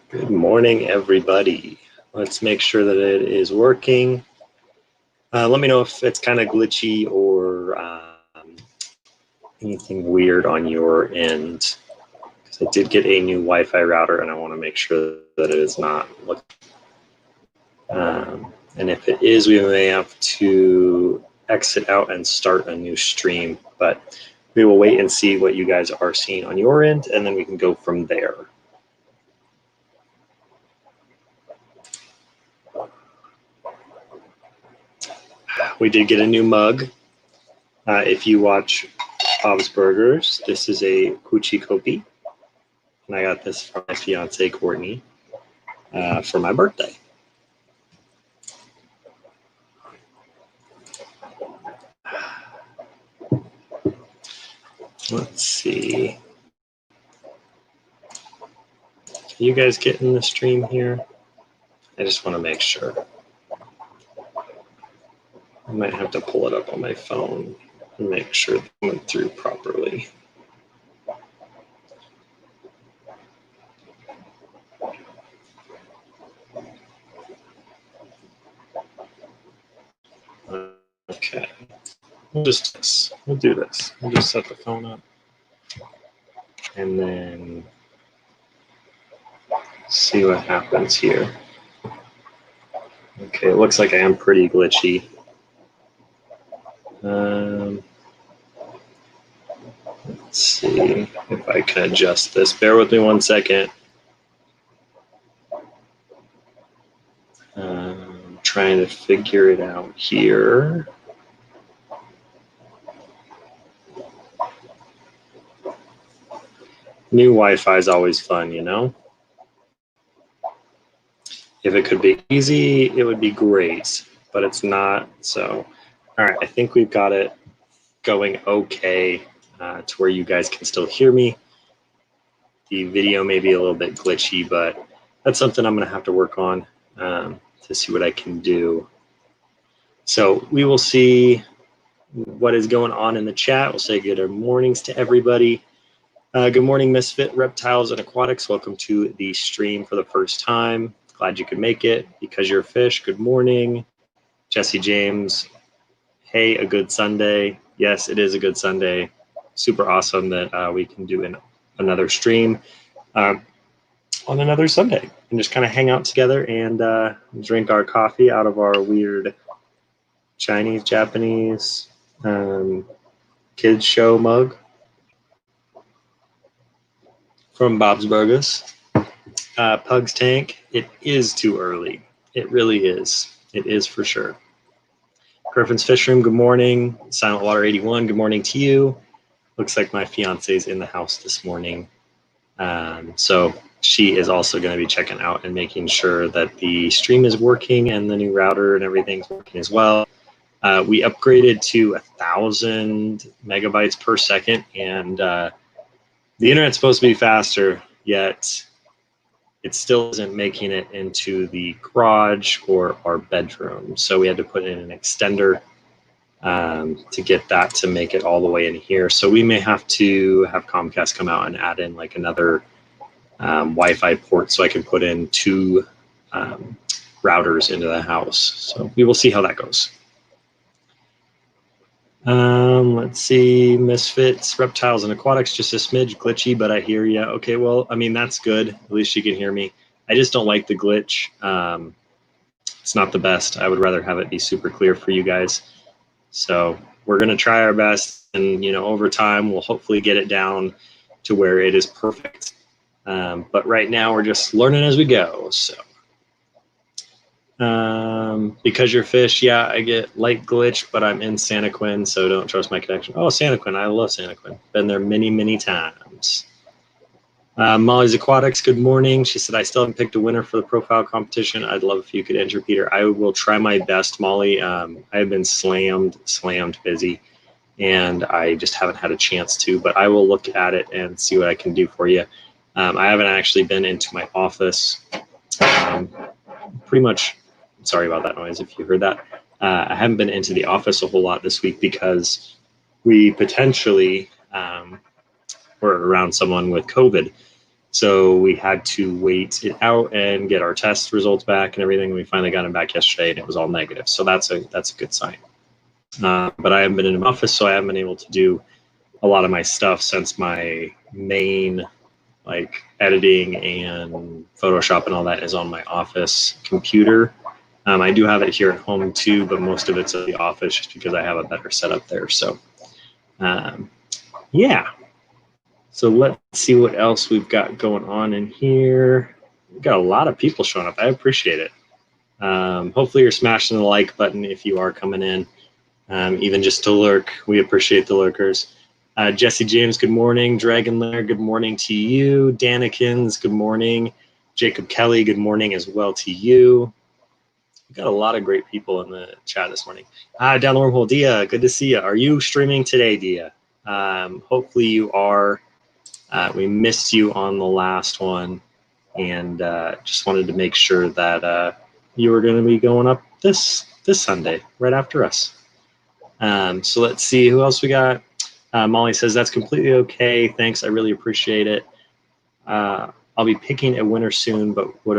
Good morning, everybody. Let's make sure that it is working. Let me know if it's kind of glitchy or anything weird on your end. Because I did get a new Wi-Fi router and I want to make sure that it is not. And if it is, we may have to exit out and start a new stream. But we will wait and see what you guys are seeing on your end, and then we can go from there. We did get a new mug. If you watch Bob's Burgers, this is a Coochie Kopi. And I got this from my fiance, Courtney, for my birthday. Let's see. Can you guys get in the stream here? I just want to make sure. I might have to pull it up on my phone and make sure it went through properly. Okay, we'll do this. We'll just set the phone up and then see what happens here. Okay, it looks like I am pretty glitchy. Let's see if I can adjust this. Bear with me 1 second. Trying to figure it out here. New Wi-Fi is always fun, you know? If it could be easy, it would be great, but it's not. So, all right, I think we've got it going okay to where you guys can still hear me. The video may be a little bit glitchy, but that's something I'm gonna have to work on to see what I can do. So we will see what is going on in the chat. We'll say good mornings to everybody. Good morning, Misfit Reptiles and Aquatics. Welcome to the stream for the first time. Glad you could make it. Because you're a fish, good morning. Jesse James, hey, a good Sunday. Yes, it is a good Sunday. Super awesome that we can do another stream on another Sunday and just kind of hang out together and drink our coffee out of our weird Chinese, Japanese kids show mug from Bob's Burgers. Pug's Tank, it is too early. It really is. It is for sure. Griffin's Fish Room, good morning. Silent Water 81, good morning to you. Looks like my fiance's in the house this morning. So she is also going to be checking out and making sure that the stream is working and the new router and everything's working as well. We upgraded to 1,000 megabytes per second, and the internet's supposed to be faster, yet it still isn't making it into the garage or our bedroom. So we had to put in an extender to get that to make it all the way in here. So we may have to have Comcast come out and add in like another Wi-Fi port so I can put in 2 routers into the house. So we will see how that goes. Let's see, Misfits, Reptiles and Aquatics, just a smidge glitchy, but I hear you. Okay, well, I mean, that's good. At least you can hear me. I just don't like the glitch. It's not the best. I would rather have it be super clear for you guys. So we're going to try our best, and you know, over time, we'll hopefully get it down to where it is perfect. But right now, we're just learning as we go. So because you're fish, yeah, I get light glitch, but I'm in Santaquin, so don't trust my connection. Oh, Santaquin, I love Santaquin. Been there many, many times. Molly's Aquatics, good morning. She said, I still haven't picked a winner for the profile competition. I'd love if you could enter, Peter. I will try my best, Molly. I have been slammed busy, and I just haven't had a chance to, but I will look at it and see what I can do for you. I haven't actually been into my office pretty much. Sorry about that noise if you heard that. I haven't been into the office a whole lot this week because we potentially were around someone with COVID. So we had to wait it out and get our test results back and everything. We finally got them back yesterday, and it was all negative. So that's a good sign. But I haven't been in the office, so I haven't been able to do a lot of my stuff since my main like editing and Photoshop and all that is on my office computer. I do have it here at home too, but most of it's at the office just because I have a better setup there. So yeah. So let's see what else we've got going on in here. We've got a lot of people showing up. I appreciate it. Hopefully you're smashing the like button if you are coming in, even just to lurk. We appreciate the lurkers. Jesse James, good morning. Dragon Lair, good morning to you. Danikins, good morning. Jacob Kelly, good morning as well to you. We've got a lot of great people in the chat this morning. Down the wormhole, Dia, good to see you. Are you streaming today, Dia? Hopefully you are. We missed you on the last one, and just wanted to make sure that you were going to be going up this Sunday right after us. So let's see who else we got. Molly says that's completely okay. Thanks, I really appreciate it. I'll be picking a winner soon, but what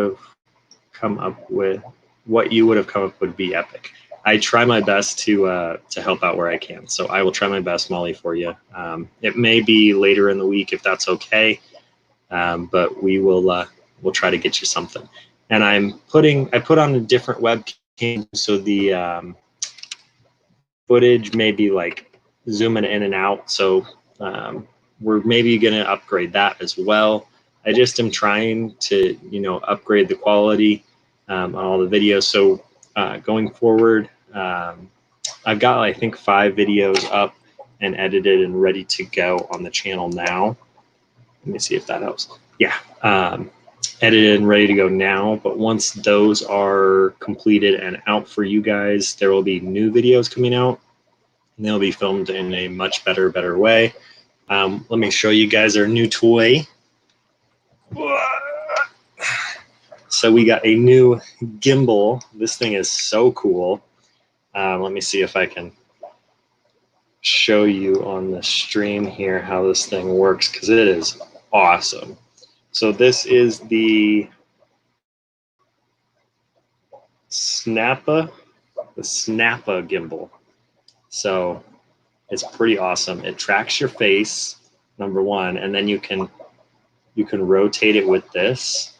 you would have come up would be epic. I try my best to help out where I can. So I will try my best, Molly, for you. It may be later in the week if that's okay, but we'll try to get you something. And I put on a different webcam, so the footage may be like zooming in and out. So we're maybe going to upgrade that as well. I just am trying to upgrade the quality on all the videos. So going forward, I've got, I think, 5 videos up and edited and ready to go on the channel now. Let me see if that helps. Yeah, edited and ready to go now. But once those are completed and out for you guys, there will be new videos coming out, and they'll be filmed in a much better way. Let me show you guys our new toy. So we got a new gimbal. This thing is so cool. Let me see if I can show you on the stream here how this thing works, because it is awesome. So this is the Snappa gimbal. So it's pretty awesome. It tracks your face, number one, and then you can rotate it with this.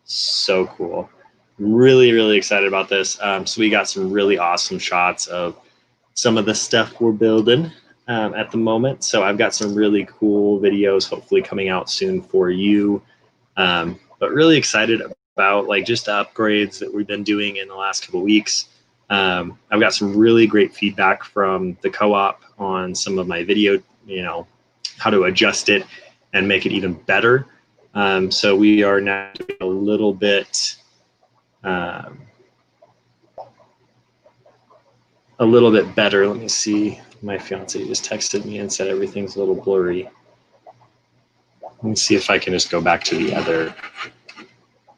So cool. Really excited about this. So we got some really awesome shots of some of the stuff we're building at the moment. So I've got some really cool videos hopefully coming out soon for you. But really excited about just upgrades that we've been doing in the last couple of weeks. I've got some really great feedback from the co-op on some of my video, how to adjust it and make it even better. So we are now doing a little bit better. Let me see. My fiance just texted me and said everything's a little blurry. Let me see if I can just go back to the other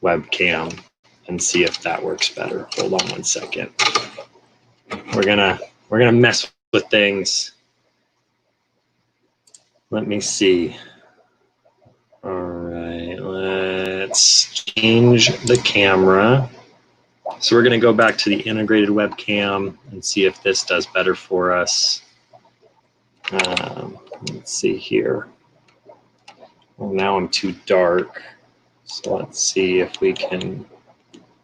webcam and see if that works better. Hold on one second. We're gonna mess with things. Let me see. All right, let's change the camera. So we're going to go back to the integrated webcam and see if this does better for us. Let's see here. Well, now I'm too dark. So let's see if we can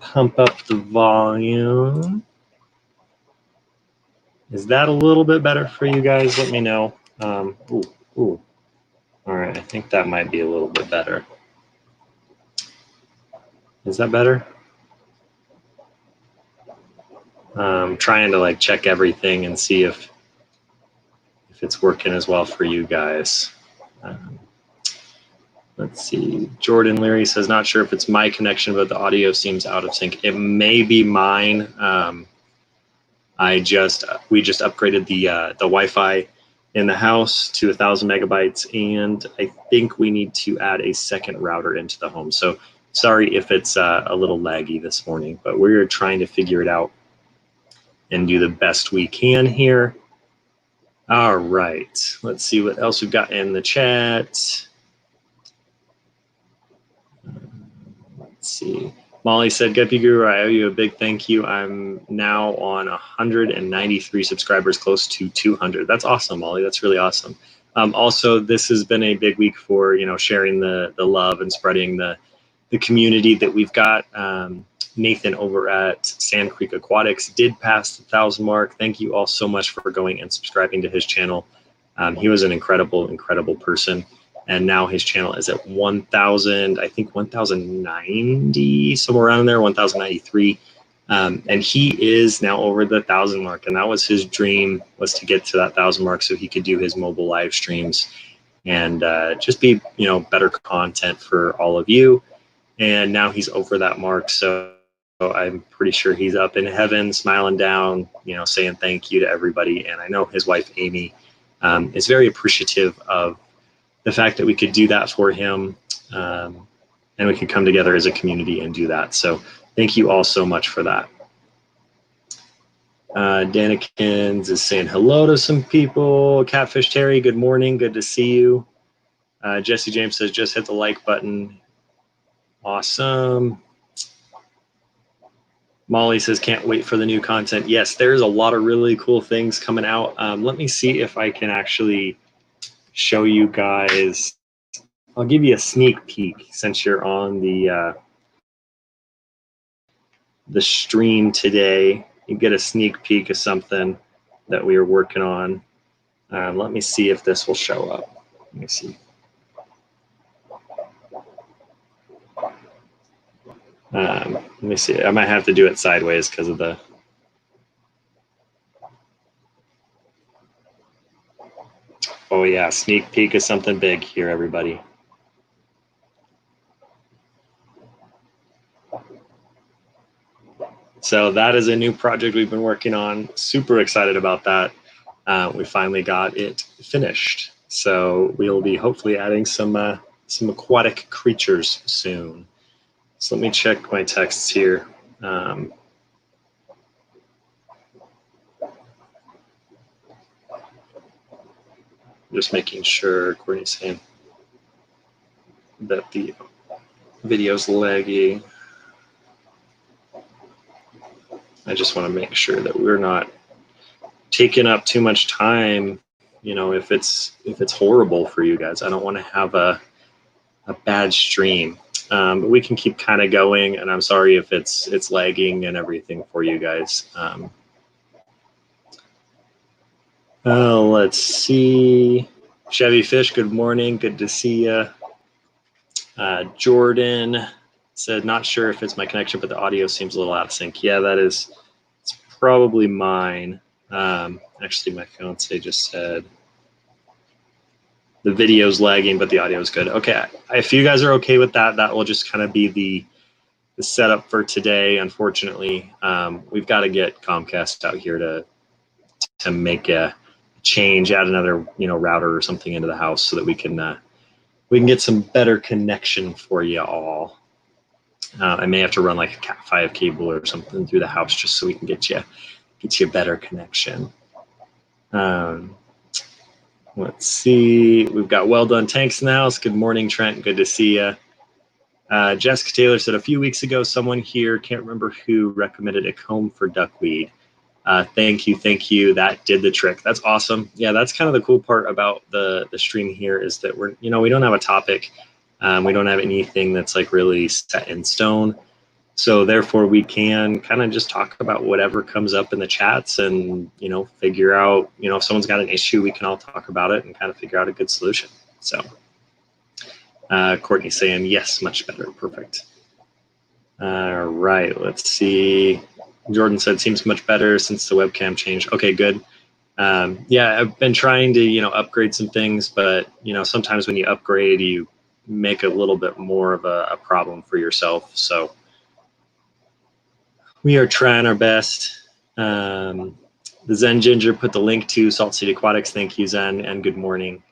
pump up the volume. Is that a little bit better for you guys? Let me know. Ooh. All right, I think that might be a little bit better. Is that better? Trying to check everything and see if it's working as well for you guys. Let's see. Jordan Leary says, not sure if it's my connection, but the audio seems out of sync. It may be mine. We just upgraded the Wi-Fi in the house to 1,000 megabytes, and I think we need to add a second router into the home. So sorry if it's a little laggy this morning, but we're trying to figure it out and do the best we can here. All right, let's see what else we've got in the chat. Let's see. Molly said, Guppy Guru, I owe you a big thank you. I'm now on 193 subscribers, close to 200. That's awesome, Molly. That's really awesome. Also, this has been a big week for, you know, sharing the love and spreading the community that we've got. Nathan over at Sand Creek Aquatics did pass the 1,000 mark. Thank you all so much for going and subscribing to his channel. He was an incredible, incredible person. And now his channel is at 1,000, I think 1,090, somewhere around there, 1,093. And he is now over the 1,000 mark. And that was his dream, was to get to that 1,000 mark so he could do his mobile live streams and just be, you know, better content for all of you. And now he's over that mark. So I'm pretty sure he's up in heaven, smiling down, you know, saying thank you to everybody. And I know his wife, Amy, is very appreciative of the fact that we could do that for him, and we could come together as a community and do that. So thank you all so much for that. Danikins is saying hello to some people. Catfish Terry, good morning. Good to see you. Jesse James says, just hit the like button. Awesome. Molly says, can't wait for the new content. Yes, there's a lot of really cool things coming out. Let me see if I can actually show you guys. I'll give you a sneak peek since you're on the stream today. You get a sneak peek of something that we are working on. Let me see if this will show up. Let me see. Let me see. I might have to do it sideways because of the. Oh yeah, sneak peek is something big here, everybody. So that is a new project we've been working on. Super excited about that. We finally got it finished. So we'll be hopefully adding some aquatic creatures soon. So let me check my texts here. Just making sure Courtney's saying that the video's laggy. I just want to make sure that we're not taking up too much time. You know, if it's horrible for you guys, I don't want to have a bad stream. But we can keep kind of going, and I'm sorry if it's lagging and everything for you guys. Let's see. Chevy Fish, good morning. Good to see you. Jordan said, not sure if it's my connection, but the audio seems a little out of sync. Yeah, it's probably mine. Actually, my fiance just said the video's lagging, but the audio is good. Okay, if you guys are okay with that, that will just kind of be the setup for today. Unfortunately, we've got to get Comcast out here to make a change, add another router or something into the house so that we can get some better connection for you all. I may have to run like a Cat5 cable or something through the house just so we can get you better connection. Let's see. We've got Well Done Tanks in the house. Good morning, Trent. Good to see you. Jessica Taylor said, a few weeks ago, someone here, can't remember who, recommended a comb for duckweed. Thank you. That did the trick. That's awesome. Yeah, that's kind of the cool part about the stream here is that we don't have a topic. We don't have anything that's like really set in stone. So therefore we can kind of just talk about whatever comes up in the chats and, figure out, if someone's got an issue, we can all talk about it and kind of figure out a good solution. So Courtney saying, yes, much better. Perfect. All right, let's see. Jordan said, seems much better since the webcam changed. Okay, good. Yeah, I've been trying to, upgrade some things, but, sometimes when you upgrade, you make a little bit more of a problem for yourself. So we are trying our best. The Zen Ginger put the link to Salt City Aquatics. Thank you, Zen, and good morning.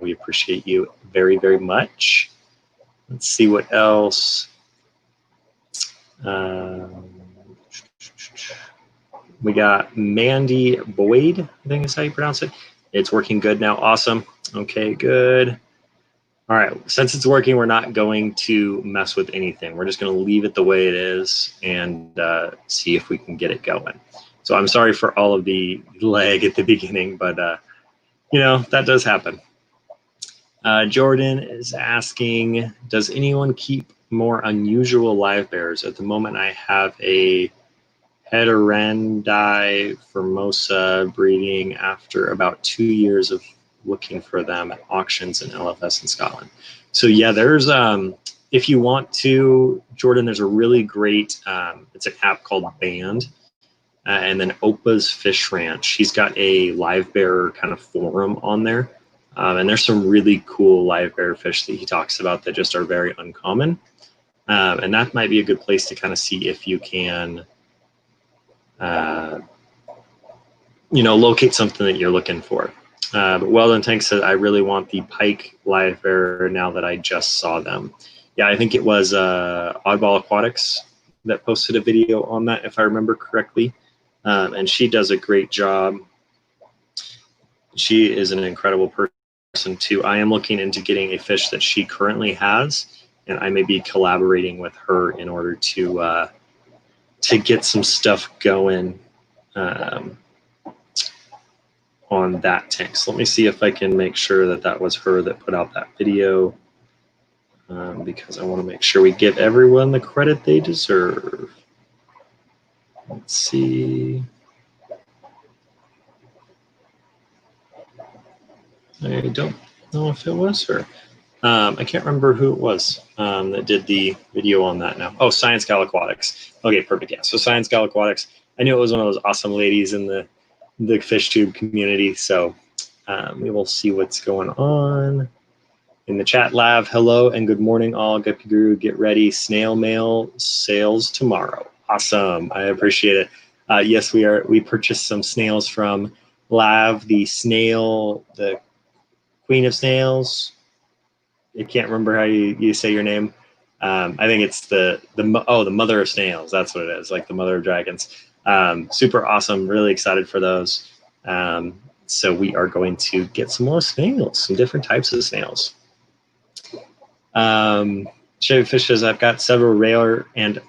We appreciate you very, very much. Let's see what else. We got Mandy Boyd, I think is how you pronounce it. It's working good now. Awesome. Okay, good. All right, since it's working, we're not going to mess with anything. We're just going to leave it the way it is and see if we can get it going. So I'm sorry for all of the lag at the beginning, but you know, that does happen. Jordan is asking, does anyone keep more unusual live bears? At the moment, I have a Heterendi Formosa breeding after about 2 years of looking for them at auctions in LFS in Scotland. So yeah, there's, if you want to, Jordan, there's a really great, it's an app called Band, and then Opa's Fish Ranch. He's got a live bear kind of forum on there. And there's some really cool live bear fish that he talks about that just are very uncommon. And that might be a good place to kind of see if you can, you know, locate something that you're looking for. But Weldon Tank said, I really want the pike live bear now that I just saw them. Yeah, I think it was Oddball Aquatics that posted a video on that, if I remember correctly. And she does a great job. She is an incredible person too. I am looking into getting a fish that she currently has, and I may be collaborating with her in order to get some stuff going on that tank. So let me see if I can make sure that that was her that put out that video, because I want to make sure we give everyone the credit they deserve. Let's see. I don't know if it was her. I can't remember who it was that did the video on that now. Oh, Science Gal Aquatics. Okay, perfect. Yeah, so Science Gal Aquatics. I knew it was one of those awesome ladies in the fish tube community. So we will see what's going on in the chat. Lav, hello and good morning all. Guppy Guru, get ready. Snail mail sales tomorrow. Awesome. I appreciate it. Yes, we purchased some snails from Lav, the snail, the Queen of Snails. I can't remember how you say your name. I think it's the Mother of Snails. That's what it is, like the Mother of Dragons. Super awesome. Really excited for those. So we are going to get some more snails, some different types of snails. Chevy Fish says, I've got several rare and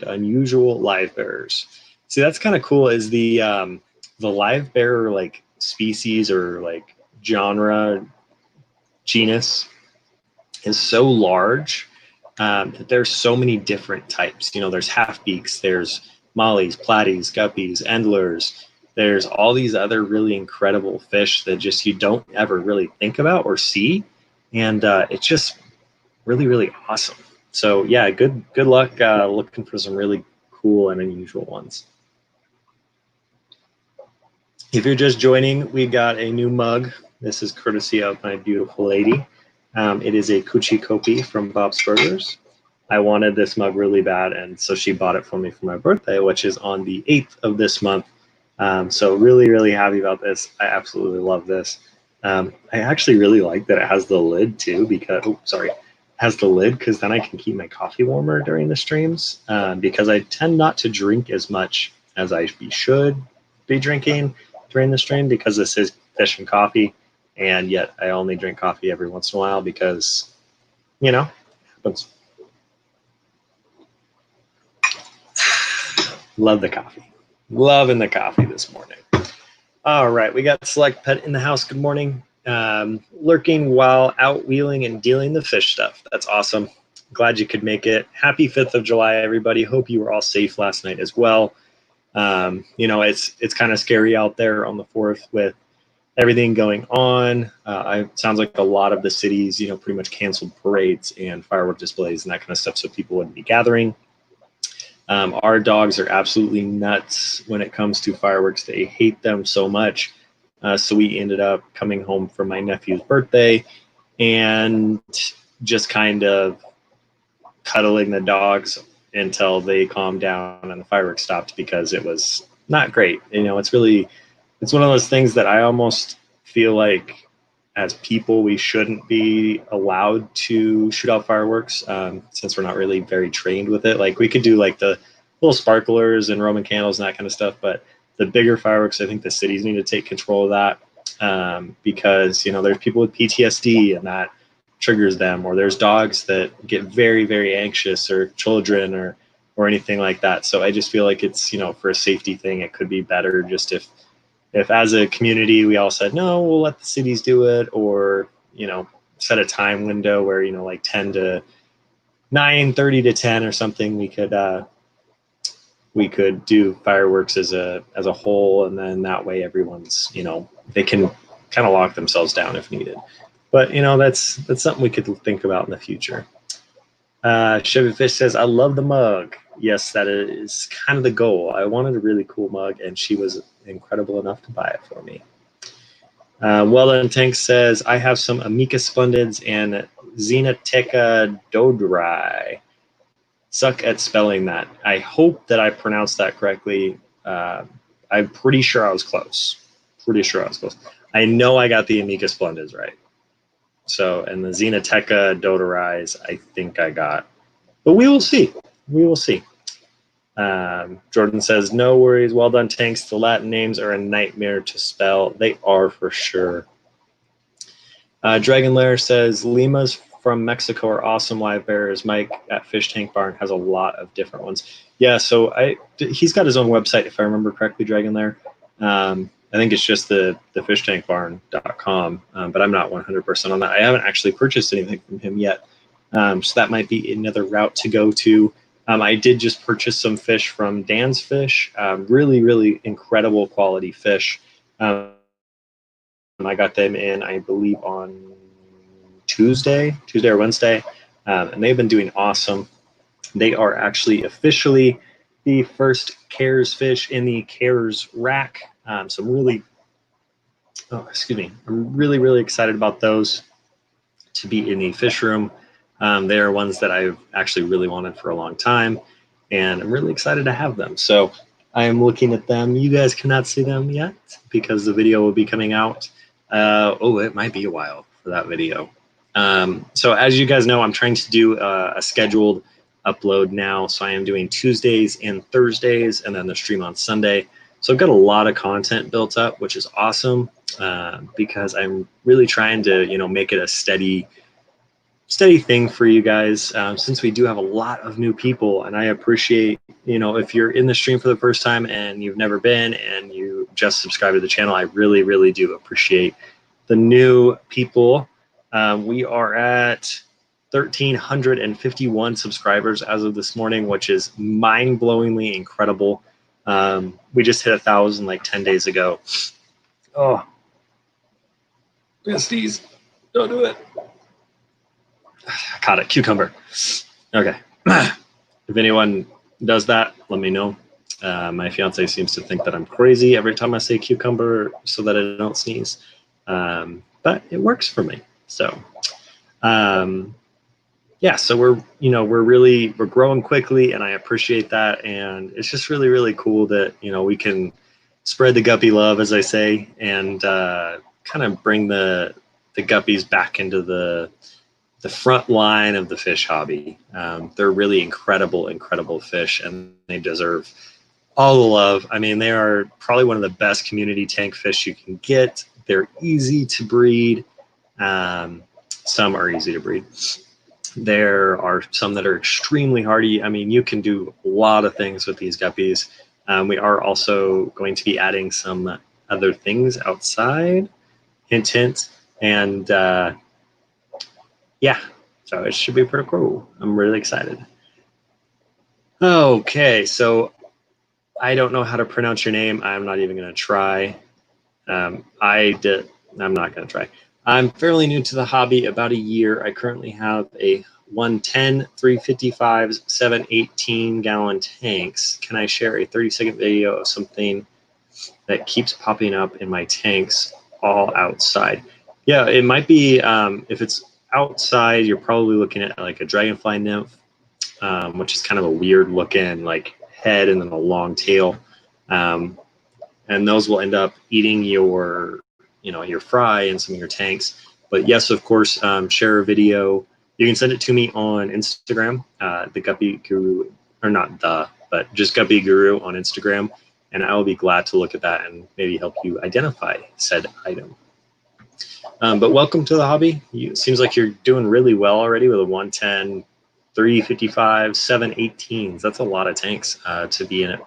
unusual live bearers. See, that's kind of cool. Is the live bearer like species or like genus is so large that there's so many different types. You know, there's half-beaks, there's mollies, platies, guppies, endlers. There's all these other really incredible fish that just you don't ever really think about or see. And it's just really, really awesome. So yeah, good luck looking for some really cool and unusual ones. If you're just joining, we got a new mug. This is courtesy of my beautiful lady. It is a Coochie Kopi from Bob's Burgers. I wanted this mug really bad, and so she bought it for me for my birthday, which is on the 8th of this month. So really, really happy about this. I absolutely love this. I actually really like that it has the lid too, because, has the lid, because then I can keep my coffee warmer during the streams, because I tend not to drink as much as I should be drinking during the stream, because this is fish and coffee, and yet I only drink coffee every once in a while because, you know, happens. Love the coffee. Loving the coffee this morning. All right, we got Select Pet in the house. Good morning. Lurking while out wheeling and dealing the fish stuff. That's awesome. Glad you could make it. Happy 5th of July, everybody. Hope you were all safe last night as well. You know, it's kind of scary out there on the 4th with everything going on. It sounds like a lot of the cities, you know, pretty much canceled parades and firework displays and that kind of stuff, so people wouldn't be gathering. Our dogs are absolutely nuts when it comes to fireworks. They hate them so much. So we ended up coming home for my nephew's birthday and just kind of cuddling the dogs until they calmed down and the fireworks stopped, because it was not great. You know, it's one of those things that I almost feel like as people, we shouldn't be allowed to shoot out fireworks, since we're not really very trained with it. Like, we could do like the little sparklers and Roman candles and that kind of stuff, but the bigger fireworks, I think the cities need to take control of that. because, you know, there's people with PTSD and that triggers them, or there's dogs that get very, very anxious, or children, or anything like that. So I just feel like it's, you know, for a safety thing, it could be better just if as a community we all said, no, we'll let the cities do it, or, you know, set a time window where, you know, like 10 to 9, 30 to 10 or something, we could do fireworks as a whole, and then that way everyone's, you know, they can kind of lock themselves down if needed. But, you know, that's something we could think about in the future. Chevy Fish says, I love the mug. Yes, that is kind of the goal. I wanted a really cool mug, and she was incredible enough to buy it for me. Well Done Tank says, I have some Amica Splendids and Xenoteca Dodri. Suck at spelling that. I hope that I pronounced that correctly. I'm pretty sure I was close. I know I got the Amica Splendids right. So, and the Xenoteca Dodri, I think I got. But we will see. We will see. Jordan says, no worries. Well Done Tanks. The Latin names are a nightmare to spell. They are for sure. Dragon Lair says, Limas from Mexico are awesome live bearers. Mike at Fish Tank Barn has a lot of different ones. Yeah, so he's got his own website, if I remember correctly, Dragon Lair. I think it's just the fishtankbarn.com, but I'm not 100% on that. I haven't actually purchased anything from him yet, so that might be another route to go to. I did just purchase some fish from Dan's Fish, really, really incredible quality fish. I got them in, I believe, on Tuesday or Wednesday, and they've been doing awesome. They are actually officially the first CARES fish in the CARES rack. So I'm really, I'm really, really excited about those to be in the fish room. They are ones that I've actually really wanted for a long time, and I'm really excited to have them. So I am looking at them. You guys cannot see them yet because the video will be coming out. It might be a while for that video. So as you guys know, I'm trying to do a scheduled upload now. So I am doing Tuesdays and Thursdays, and then the stream on Sunday. So I've got a lot of content built up, which is awesome, because I'm really trying to, you know, make it a steady thing for you guys, since we do have a lot of new people. And I appreciate, you know, if you're in the stream for the first time and you've never been and you just subscribe to the channel, I really, really do appreciate the new people. We are at 1,351 subscribers as of this morning, which is mind-blowingly incredible. We just hit 1,000 like 10 days ago. Oh, besties, don't do it. Caught it, cucumber. Okay. If anyone does that, let me know. My fiance seems to think that I'm crazy every time I say cucumber so that I don't sneeze. But it works for me. So, yeah, so we're growing quickly, and I appreciate that. And it's just really, really cool that, you know, we can spread the guppy love, as I say, and kind of bring the guppies back into the front line of the fish hobby. They're really incredible fish, and they deserve all the love. I mean, they are probably one of the best community tank fish you can get. They're easy to breed. Some are easy to breed. There are some that are extremely hardy. I mean, you can do a lot of things with these guppies. We are also going to be adding some other things outside, hint, hint. And yeah, so it should be pretty cool. I'm really excited. Okay, so I don't know how to pronounce your name. I'm not even going to try. I'm not going to try. I'm fairly new to the hobby, about a year. I currently have a 110, 355s, 718 gallon tanks. Can I share a 30-second video of something that keeps popping up in my tanks all outside? Yeah, it might be, if it's outside, you're probably looking at like a dragonfly nymph, which is kind of a weird looking like head and then a long tail. And those will end up eating your fry and some of your tanks. But yes, of course, share a video. You can send it to me on Instagram, the Guppy Guru, or not the, but just Guppy Guru on Instagram. and I will be glad to look at that and maybe help you identify said item. But welcome to the hobby. It seems like you're doing really well already with a 110, 355, 718s. That's a lot of tanks to be in it.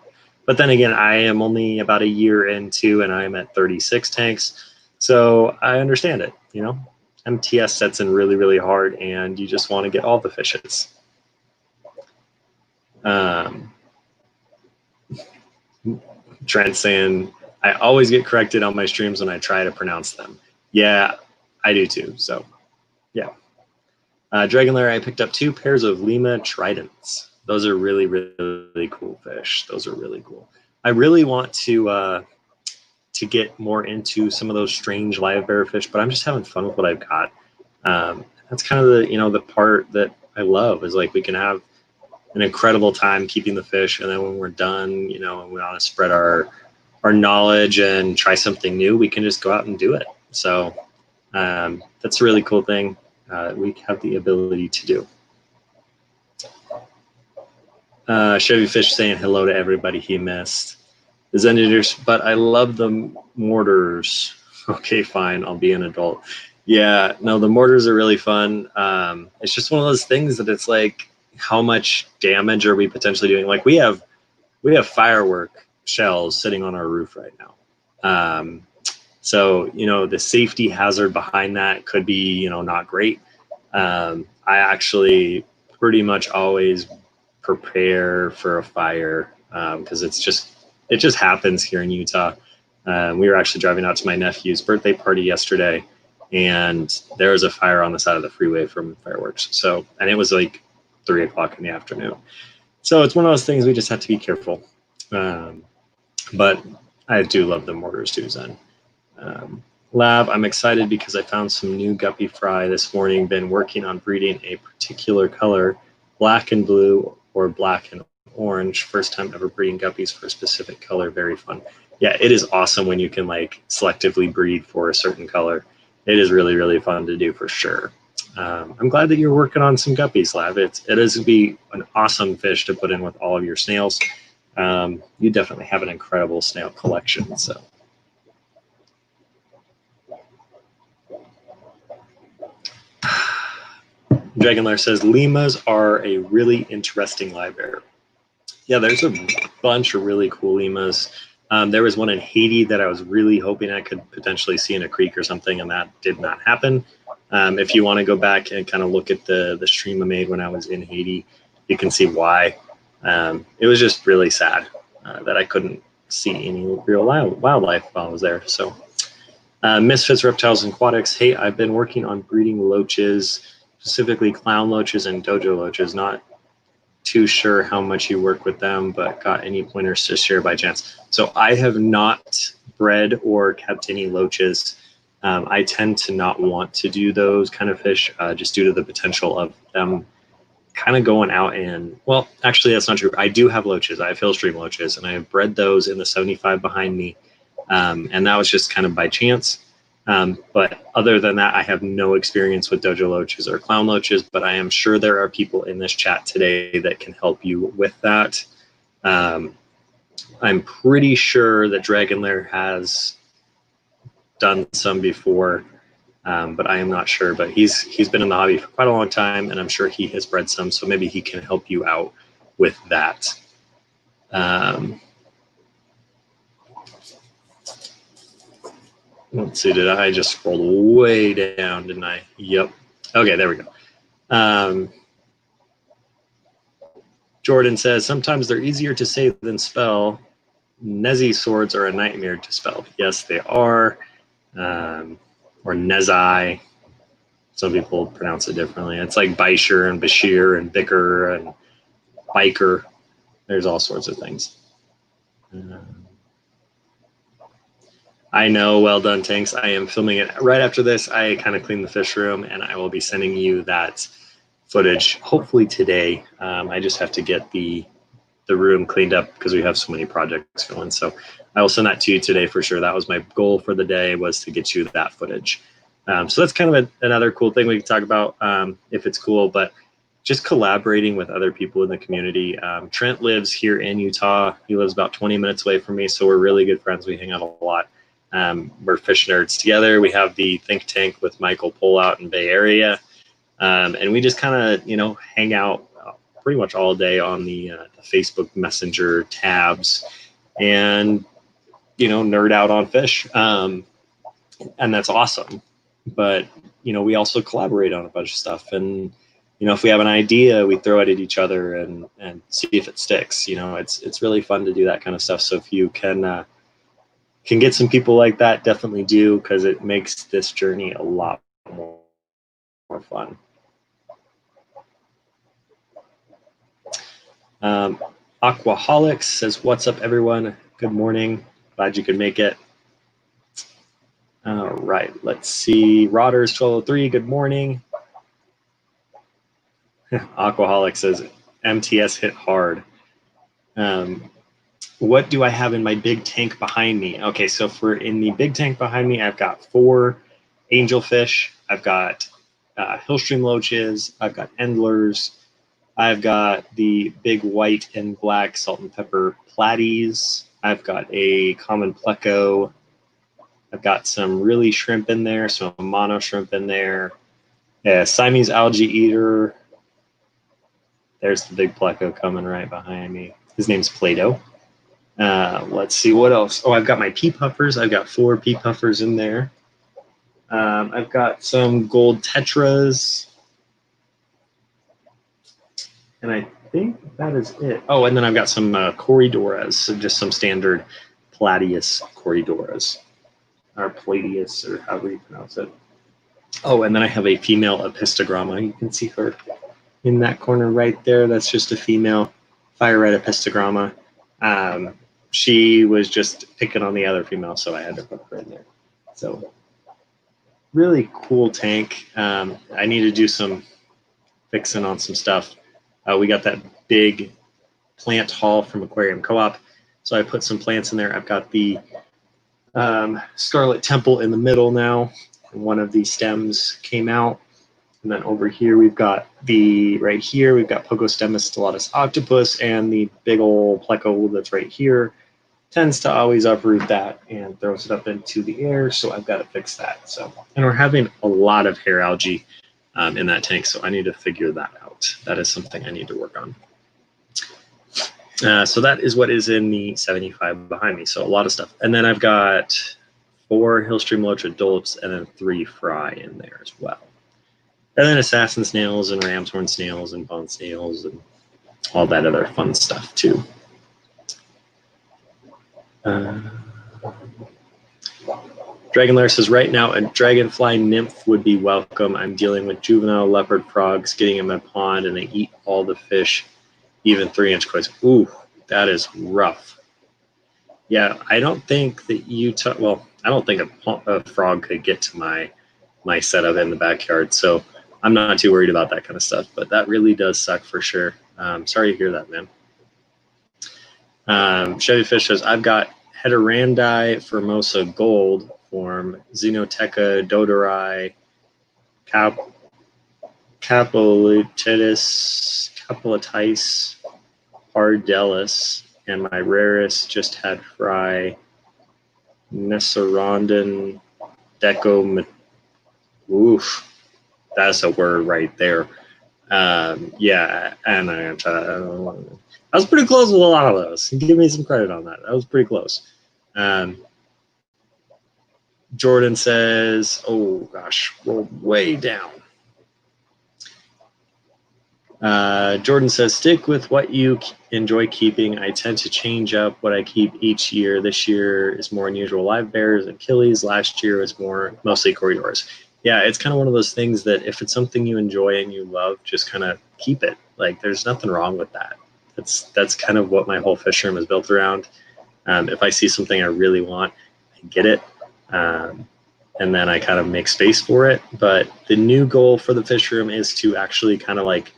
But then again, I am only about a year into, and I'm at 36 tanks. So I understand it, you know. MTS sets in really, really hard, and you just want to get all the fishes. Trent saying, I always get corrected on my streams when I try to pronounce them. Yeah, I do too. So, yeah. Dragon Lair, I picked up 2 pairs of Lima tridents. Those are really, really cool fish. Those are really cool. I really want to get more into some of those strange live bear fish, but I'm just having fun with what I've got. That's kind of the, you know, the part that I love is like we can have an incredible time keeping the fish, and then when we're done, you know, and we want to spread our knowledge and try something new, we can just go out and do it. So that's a really cool thing we have the ability to do. Chevy Fish saying hello to everybody he missed. The Zenators, but I love the mortars. Okay, fine, I'll be an adult. Yeah, no, the mortars are really fun. It's just one of those things that it's like, how much damage are we potentially doing? Like we have firework shells sitting on our roof right now. So, you know, the safety hazard behind that could be, you know, not great. I actually pretty much always prepare for a fire because it just happens here in Utah. We were actually driving out to my nephew's birthday party yesterday, and there was a fire on the side of the freeway from fireworks. So, and it was like 3 o'clock in the afternoon. So it's one of those things we just have to be careful. But I do love the mortars too, Zen. Lab, I'm excited because I found some new guppy fry this morning. Been working on breeding a particular color, black and blue or black and orange. First time ever breeding guppies for a specific color. Very fun. Yeah, it is awesome when you can like selectively breed for a certain color. It is really, really fun to do for sure. I'm glad that you're working on some guppies, Lab. It is going to be an awesome fish to put in with all of your snails. You definitely have an incredible snail collection. So. Dragonlair says, Limas are a really interesting live bear. Yeah, there's a bunch of really cool Limas. There was one in Haiti that I was really hoping I could potentially see in a creek or something, and that did not happen. If you want to go back and kind of look at the stream I made when I was in Haiti, you can see why. It was just really sad that I couldn't see any real wildlife while I was there. So, Misfits, Reptiles, and Aquatics. Hey, I've been working on breeding loaches, specifically clown loaches and dojo loaches. Not too sure how much you work with them, but got any pointers to share by chance? So I have not bred or kept any loaches. I tend to not want to do those kind of fish just due to the potential of them kind of going out and, well, actually that's not true. I do have loaches. I have Hillstream loaches, and I have bred those in the 75 behind me. And that was just kind of by chance. But other than that, I have no experience with dojo loaches or clown loaches, but I am sure there are people in this chat today that can help you with that. I'm pretty sure that Dragonlair has done some before, but I am not sure. But he's been in the hobby for quite a long time, and I'm sure he has bred some, so maybe he can help you out with that. Let's see, did I just scroll way down, didn't I? Yep. Okay, there we go. Jordan says, sometimes they're easier to say than spell. Nezi swords are a nightmare to spell. Yes, they are. Or Nezai. Some people pronounce it differently. It's like Bishar and Bashir and Bicker and Biker. There's all sorts of things. I know, well done, Tanks. I am filming it right after this. I kind of cleaned the fish room, and I will be sending you that footage hopefully today. I just have to get the room cleaned up because we have so many projects going. So I will send that to you today for sure. That was my goal for the day, was to get you that footage. So that's kind of another cool thing we can talk about if it's cool. But just collaborating with other people in the community. Trent lives here in Utah. He lives about 20 minutes away from me, so we're really good friends. We hang out a lot. We're fish nerds together. We have the think tank with Michael Pohl out in Bay Area. And we just kind of, you know, hang out pretty much all day on the Facebook Messenger tabs and, you know, nerd out on fish. And that's awesome. But, you know, we also collaborate on a bunch of stuff. And, you know, if we have an idea, we throw it at each other and see if it sticks. You know, it's really fun to do that kind of stuff. So if you can get some people like that, definitely do, because it makes this journey a lot more fun. Aquaholics says, what's up, everyone? Good morning. Glad you could make it. All right, let's see. Rodders 1203, good morning. Aquaholic says, MTS hit hard. What do I have in my big tank behind me? Okay, so in the big tank behind me, I've got 4 angelfish. I've got hillstream loaches. I've got endlers. I've got the big white and black salt and pepper platies. I've got a common pleco. I've got some really shrimp in there, some mono shrimp in there. Yeah, Siamese algae eater. There's the big pleco coming right behind me. His name's Plato. Let's see what else. Oh, I've got my pea puffers. I've got 4 pea puffers in there. I've got some gold tetras. And I think that is it. Oh, and then I've got some corridoras, so just some standard Platius corridoras, or Platius, or however you pronounce it. Oh, and then I have a female epistogramma. You can see her in that corner right there. That's just a female fire red epistogramma. She was just picking on the other female, so I had to put her in there. So really cool tank. I need to do some fixing on some stuff. We got that big plant haul from Aquarium Co-op, so I put some plants in there. I've got the Scarlet Temple in the middle now, and one of the stems came out. And then over here we've got right here we've got Pogostemus stellatus octopus, and the big old pleco that's right here tends to always uproot that and throws it up into the air, so I've got to fix that. So, and we're having a lot of hair algae in that tank, so I need to figure that out. That is something I need to work on. So that is what is in the 75 behind me. So a lot of stuff. And then I've got 4 hillstream loach adults and then 3 fry in there as well. And then assassin snails and ram's horn snails and bone snails and all that other fun stuff too. Dragonlair says, right now a dragonfly nymph would be welcome. I'm dealing with juvenile leopard frogs, getting them in a pond, and they eat all the fish, even 3-inch koi's. Ooh, that is rough. Yeah, I don't think that well, I don't think a frog could get to my setup in the backyard, so I'm not too worried about that kind of stuff, but that really does suck for sure. Sorry to hear that, man. Chevy Fish says, I've got Heterandi Formosa Gold form, Xenoteca Dodorai, Capolitis Pardalis, and my rarest just had fry, Nesserondon Deco. Oof, that's a word right there. Yeah, and I was pretty close with a lot of those. Give me some credit on that. That was pretty close. Jordan says, oh gosh, we're way down. Jordan says, stick with what you enjoy keeping. I tend to change up what I keep each year. This year is more unusual live bears and Achilles. Last year was mostly corridors. Yeah, it's kind of one of those things that if it's something you enjoy and you love, just kind of keep it. Like, there's nothing wrong with that. That's kind of what my whole fish room is built around. If I see something I really want, I get it. And then I kind of make space for it. But the new goal for the fish room is to actually kind of like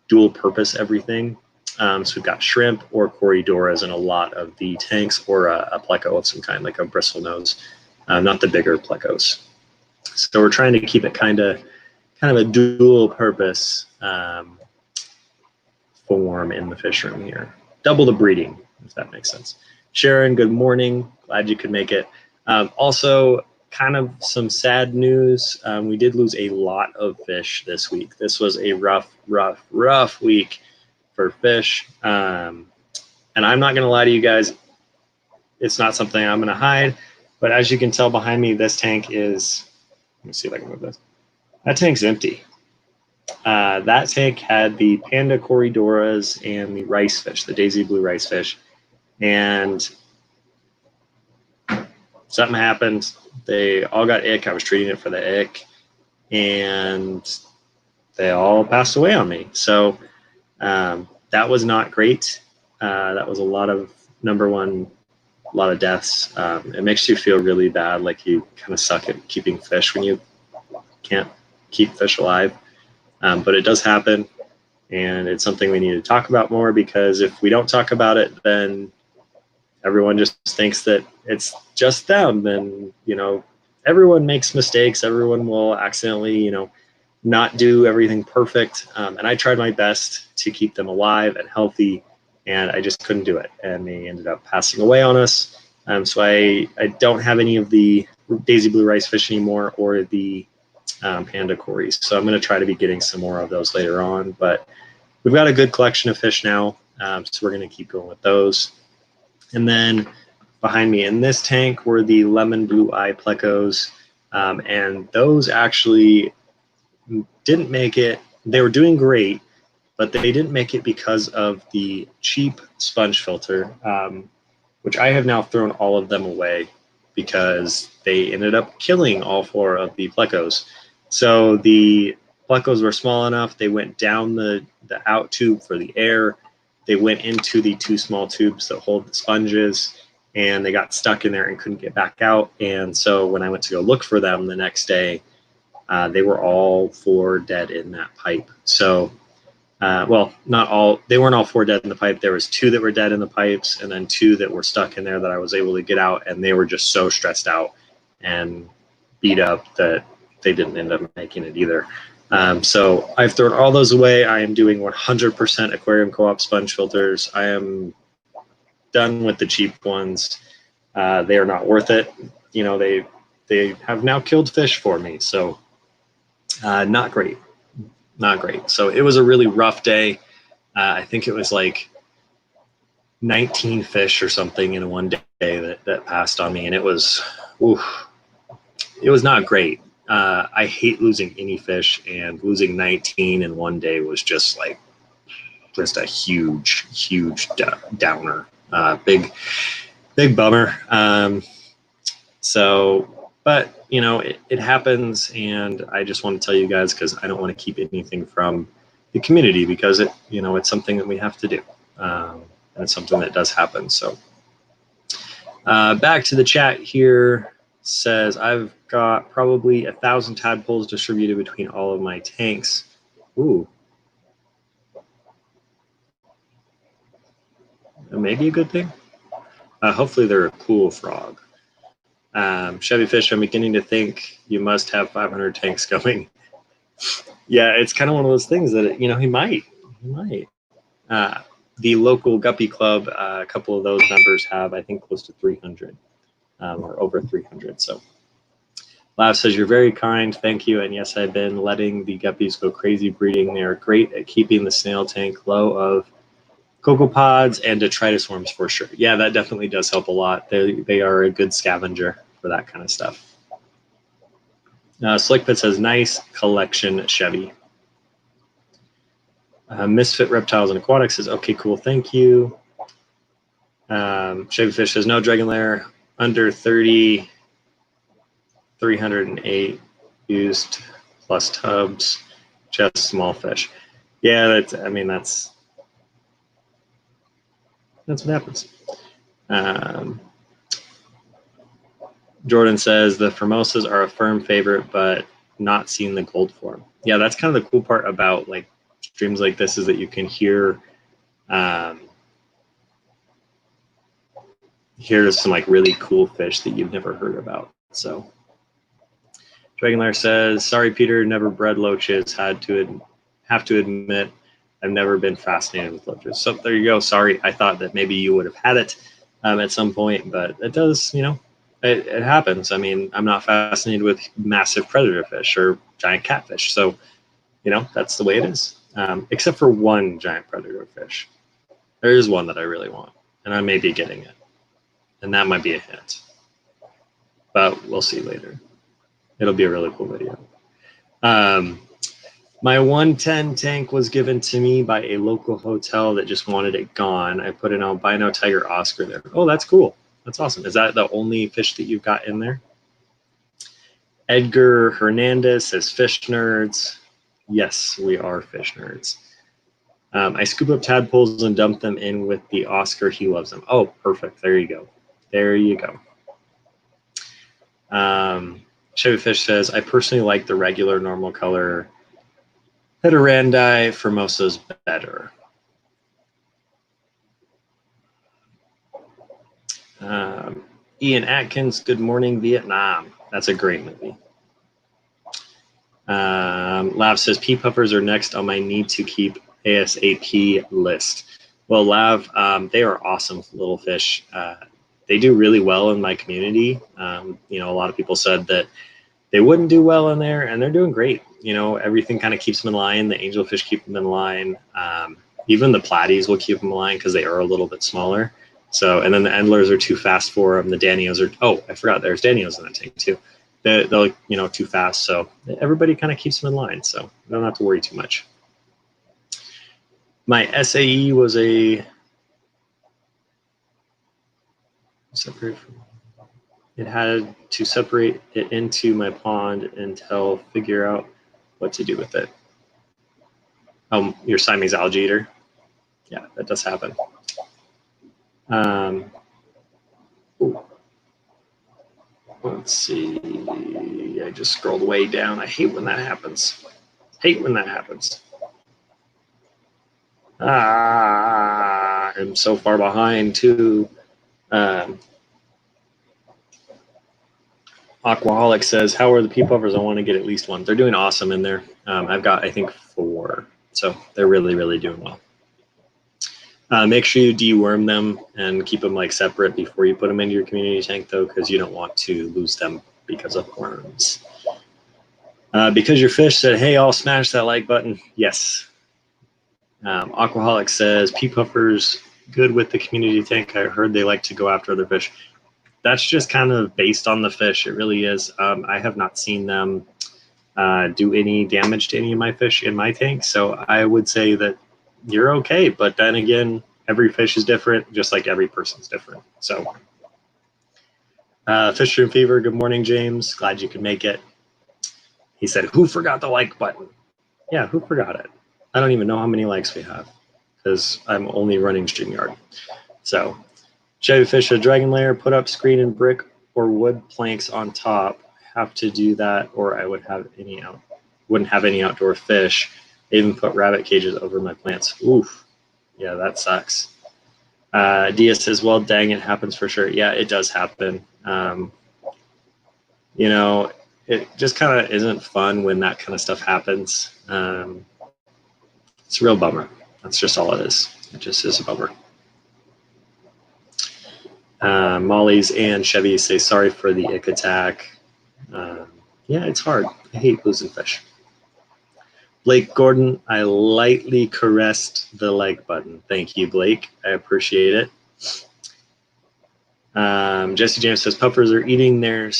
dual purpose everything. So we've got shrimp or corridoras in a lot of the tanks, or a pleco of some kind, like a bristle nose, not the bigger plecos. So we're trying to keep it kind of a dual purpose form in the fish room here. Double the breeding, if that makes sense. Sharon, good morning. Glad you could make it. Also, kind of some sad news. We did lose a lot of fish this week. This was a rough week for fish. And I'm not going to lie to you guys. It's not something I'm going to hide. But as you can tell behind me, this tank is, let me see if I can move this. That tank's empty. That tank had the panda corridoras and the rice fish, the daisy blue rice fish. And something happened. They all got ick. I was treating it for the ick. And they all passed away on me. So that was not great. That was a lot of, number one, a lot of deaths. It makes you feel really bad, like you kind of suck at keeping fish when you can't keep fish alive. But it does happen, and it's something we need to talk about more, because if we don't talk about it, then everyone just thinks that it's just them. And, you know, everyone makes mistakes. Everyone will accidentally, you know, not do everything perfect. And I tried my best to keep them alive and healthy, and I just couldn't do it. And they ended up passing away on us. So I don't have any of the daisy blue rice fish anymore, or the panda cories. So I'm going to try to be getting some more of those later on. But we've got a good collection of fish now. So we're going to keep going with those. And then behind me in this tank were the lemon blue eye plecos. And those actually didn't make it. They were doing great, but they didn't make it because of the cheap sponge filter, which I have now thrown all of them away because they ended up killing all 4 of the plecos. So the plecos were small enough. They went down the out tube for the air. They went into the 2 small tubes that hold the sponges, and they got stuck in there and couldn't get back out. And so when I went to go look for them the next day, they were all 4 dead in that pipe. So, well, not all, they weren't all 4 dead in the pipe. There was 2 that were dead in the pipes, and then 2 that were stuck in there that I was able to get out, and they were just so stressed out and beat up that they didn't end up making it either. So I've thrown all those away. I am doing 100% Aquarium Co-op sponge filters. I am done with the cheap ones. They are not worth it. You know, they have now killed fish for me. So not great, not great. So it was a really rough day. I think it was like 19 fish or something in one day that passed on me. And it was not great. I hate losing any fish, and losing 19 in one day was just like, just a huge downer. Big bummer. So, but you know, it happens, and I just want to tell you guys, because I don't want to keep anything from the community, because it, you know, it's something that we have to do. And it's something that does happen. So back to the chat here. Says, I've got probably 1,000 tadpoles distributed between all of my tanks. Ooh. Maybe a good thing. Hopefully they're a cool frog. Chevy Fish, I'm beginning to think you must have 500 tanks going. Yeah, it's kind of one of those things that, you know, he might. The local guppy club, a couple of those members have, I think, close to 300. Or over 300. So Lav says, you're very kind, thank you. And yes, I've been letting the guppies go crazy breeding. They are great at keeping the snail tank low of cocopods and detritus worms for sure. Yeah, that definitely does help a lot. They are a good scavenger for that kind of stuff. Slickpit says, nice collection, Chevy. Misfit Reptiles and Aquatics says, okay, cool, thank you. Chevy Fish says, no dragon lair. Under 30, 308 used plus tubs, just small fish. Yeah, that's what happens. Jordan says the Formosas are a firm favorite, but not seeing the gold form. Yeah, that's kind of the cool part about like streams like this, is that you can hear here's some like really cool fish that you've never heard about. So Dragonlair says, sorry Peter, never bred loaches. Have to admit I've never been fascinated with lifters. So there you go. Sorry, I thought that maybe you would have had it at some point, but it does, you know, it happens. I mean, I'm not fascinated with massive predator fish or giant catfish. So, you know, that's the way it is. Except for one giant predator fish. There is one that I really want, and I may be getting it. And that might be a hint. But we'll see later. It'll be a really cool video. My 110 tank was given to me by a local hotel that just wanted it gone. I put an albino tiger Oscar there. Oh, that's cool. That's awesome. Is that the only fish that you've got in there? Edgar Hernandez says fish nerds. Yes, we are fish nerds. I scoop up tadpoles and dump them in with the Oscar. He loves them. Oh, perfect. There you go. There you go. Chevy Fish says, I personally like the regular normal color Heterandi. Formosa's better. Ian Atkins, Good Morning Vietnam. That's a great movie. Lav says, pea puffers are next on my need to keep ASAP list. Well, Lav, they are awesome little fish. They do really well in my community. You know, a lot of people said that they wouldn't do well in there, and they're doing great. You know, everything kind of keeps them in line. The angelfish keep them in line. Even the platies will keep them in line because they are a little bit smaller. So, and then the endlers are too fast for them. The Danios are, oh, I forgot, there's Danios in that tank too. They're you know, too fast. So everybody kind of keeps them in line. So you don't have to worry too much. My SAE was a separate from, it had to separate it into my pond until figure out what to do with it. Your Siamese algae eater. Yeah, that does happen. Let's see. I just scrolled way down. I hate when that happens. Hate when that happens. I'm so far behind too. Aquaholic says, how are the pea puffers? I want to get at least one. They're doing awesome in there. I've got, I think, 4. So they're really, really doing well. Make sure you deworm them and keep them like separate before you put them into your community tank though, because you don't want to lose them because of worms. Because your fish said, hey, I'll smash that like button. Yes. Aquaholic says, pea puffers good with the community tank. I heard they like to go after other fish. That's just kind of based on the fish. It really is. I have not seen them do any damage to any of my fish in my tank. So I would say that you're okay. But then again, every fish is different, just like every person's different. So Fisher and Fever, good morning, James. Glad you could make it. He said, who forgot the like button? Yeah, who forgot it? I don't even know how many likes we have because I'm only running StreamYard. So Chevy Fish, a dragon lair, put up screen and brick or wood planks on top. Have to do that or I wouldn't have any outdoor fish. I even put rabbit cages over my plants. Oof. Yeah, that sucks. Dia says, well, dang, it happens for sure. Yeah, it does happen. You know, it just kind of isn't fun when that kind of stuff happens. It's a real bummer. That's just all it is. It just is a bummer. Molly's and Chevy say sorry for the ick attack. Yeah, it's hard. I hate losing fish. Blake Gordon, I lightly caressed the like button. Thank you, Blake. I appreciate it. Jesse James says puffers are eating their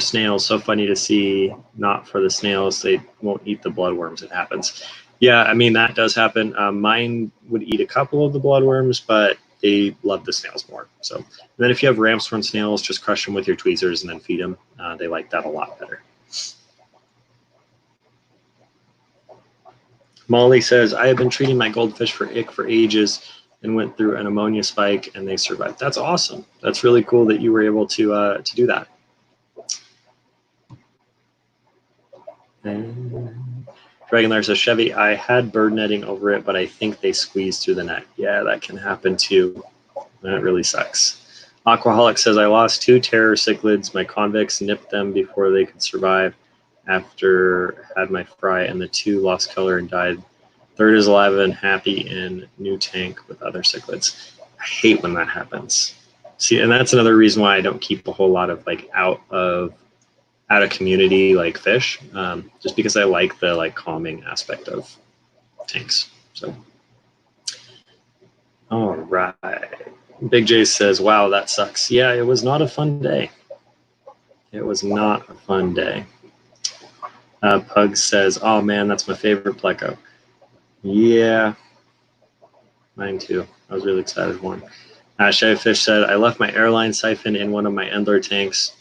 snails. So funny to see. Not for the snails. They won't eat the bloodworms. It happens. Yeah, I mean, that does happen. Mine would eat a couple of the bloodworms, but they love the snails more. So and then if you have ramshorn snails, just crush them with your tweezers and then feed them. They like that a lot better. Molly says, I have been treating my goldfish for ick for ages and went through an ammonia spike and they survived. That's awesome. That's really cool that you were able to do that. And Dragonlair says, Chevy, I had bird netting over it, but I think they squeezed through the net. Yeah, that can happen too. That really sucks. Aquaholic says, I lost 2 terror cichlids. My convicts nipped them before they could survive. After had my fry and the 2 lost color and died. Third is alive and happy in new tank with other cichlids. I hate when that happens. See, and that's another reason why I don't keep a whole lot of like out of community like fish, just because I like the like calming aspect of tanks. So, all right. Big J says, "Wow, that sucks." Yeah, it was not a fun day. It was not a fun day. Pug says, "Oh man, that's my favorite pleco." Yeah, mine too. I was really excited for one. Fish said, "I left my airline siphon in one of my Endler tanks,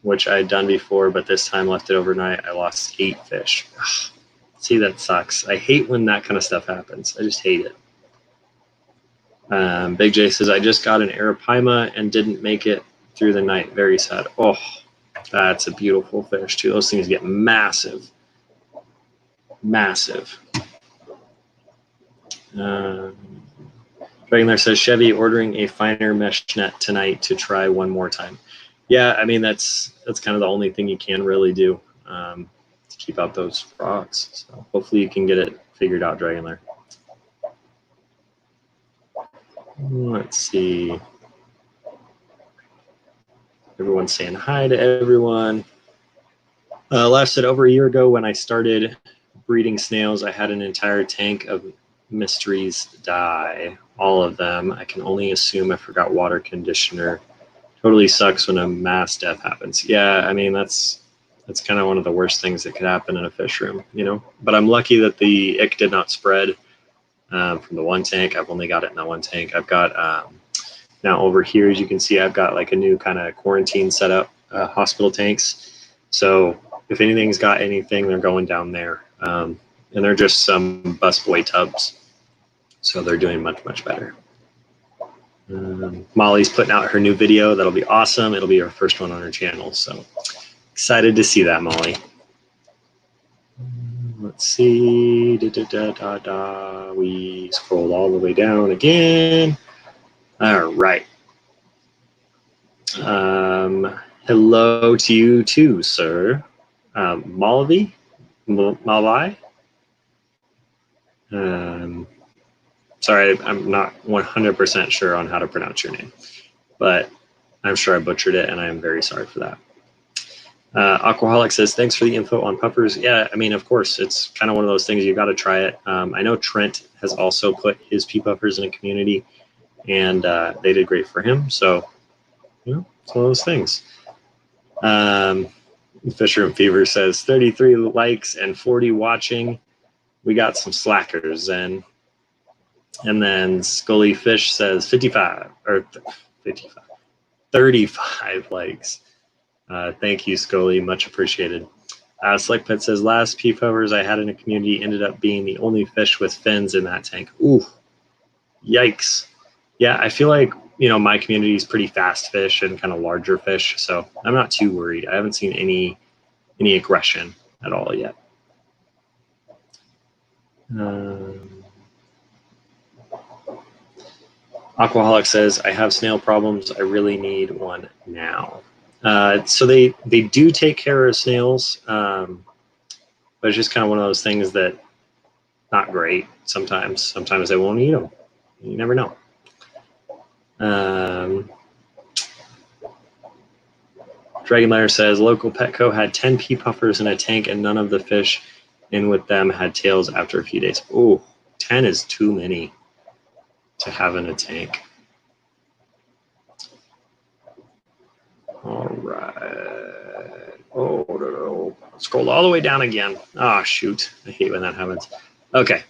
which I had done before, but this time left it overnight. I lost 8 fish." Ugh. See, that sucks. I hate when that kind of stuff happens. I just hate it. Big J says, "I just got an arapaima and didn't make it through the night. Very sad." Oh, that's a beautiful fish too. Those things get massive. Massive. Dragonler says, "Chevy ordering a finer mesh net tonight to try one more time." Yeah, I mean, that's kind of the only thing you can really do to keep out those frogs. So hopefully you can get it figured out, Dragonler. Let's see. Everyone's saying hi to everyone. Last said, "Over a year ago when I started breeding snails, I had an entire tank of mysteries die. All of them. I can only assume I forgot water conditioner. Totally sucks when a mass death happens." Yeah, I mean, that's kind of one of the worst things that could happen in a fish room, you know. But I'm lucky that the ick did not spread from the one tank. I've only got it in that one tank. I've got now over here, as you can see, I've got like a new kind of quarantine setup, hospital tanks. So if anything's got anything, they're going down there. And they're just some busboy tubs. So they're doing much, much better. Molly's putting out her new video. That'll be awesome. It'll be her first one on her channel. So excited to see that, Molly. Let's see. We scroll all the way down again. All right. Hello to you too, sir. Malvi? Malai? Sorry, I'm not 100% sure on how to pronounce your name, but I'm sure I butchered it, and I am very sorry for that. Aquaholic says, "Thanks for the info on puffers." Yeah, I mean, of course, it's kind of one of those things. You got to try it. I know Trent has also put his pea puffers in a community, and they did great for him. So, you know, it's one of those things. Fisher and Fever says, 33 likes and 40 watching. We got some slackers. And then Scully Fish says 35 likes. Thank you, Scully. Much appreciated. Slick Pet says, "Last pea puffers I had in a community ended up being the only fish with fins in that tank." Ooh, yikes. Yeah, I feel like, you know, my community is pretty fast fish and kind of larger fish, so I'm not too worried. I haven't seen any aggression at all yet. Aquaholic says, "I have snail problems. I really need one now." So they do take care of snails, but it's just kind of one of those things that not great sometimes. Sometimes they won't eat them. You never know. Dragonlayer says, "Local Petco had 10 pea puffers in a tank and none of the fish in with them had tails after a few days." Oh, 10 is too many to have in a tank. All right. Oh, no. Scroll all the way down again. Ah, shoot. I hate when that happens. Okay.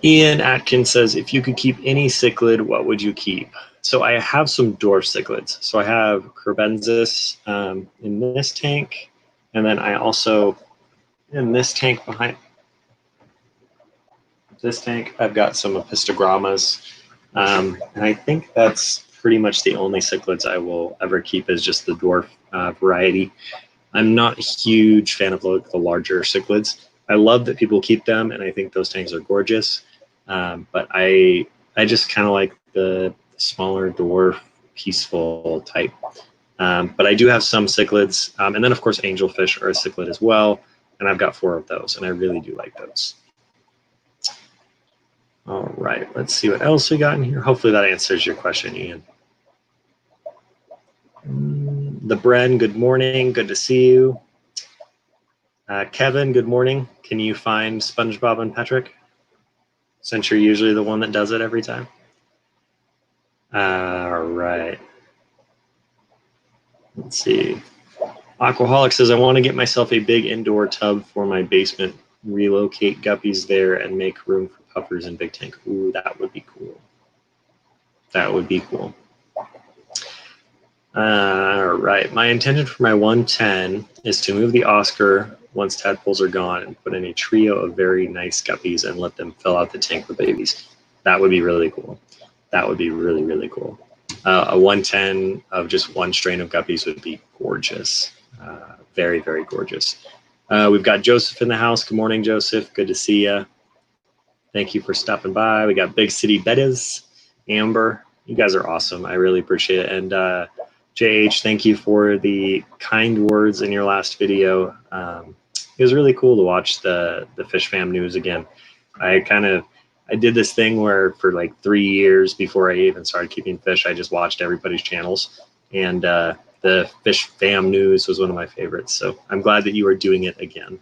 Ian Atkins says, "If you could keep any cichlid, what would you keep?" So I have some dwarf cichlids. So I have Kerbensis in this tank. And then I also, in this tank behind this tank, I've got some Epistogrammas. And I think that's pretty much the only cichlids I will ever keep, is just the dwarf variety. I'm not a huge fan of the larger cichlids. I love that people keep them, and I think those tanks are gorgeous. But I just kind of like the smaller dwarf, peaceful type. But I do have some cichlids. And then, of course, angelfish are a cichlid as well. and I've got 4 of those, and I really do like those. All right, let's see what else we got in here. Hopefully that answers your question, Ian. The Bren, good morning. Good to see you. Kevin, good morning. Can you find SpongeBob and Patrick? Since you're usually the one that does it every time. All right. Let's see. Aquaholic says, I want to get myself a big indoor tub for my basement, relocate guppies there, and make room for puffers and big tank. Ooh, that would be cool. That would be cool. All right. My intention for my 110 is to move the Oscar once tadpoles are gone and put in a trio of very nice guppies and let them fill out the tank with babies. That would be really cool. That would be really, really cool. A 110 of just one strain of guppies would be gorgeous. Very, very gorgeous. We've got Joseph in the house. Good morning, Joseph. Good to see you. Thank you for stopping by. We got Big City Bettas, Amber. You guys are awesome. I really appreciate it. And JH, thank you for the kind words in your last video. It was really cool to watch the Fish Fam news again. I did this thing where for like 3 years before I even started keeping fish, I just watched everybody's channels. And the Fish Fam news was one of my favorites. So I'm glad that you are doing it again.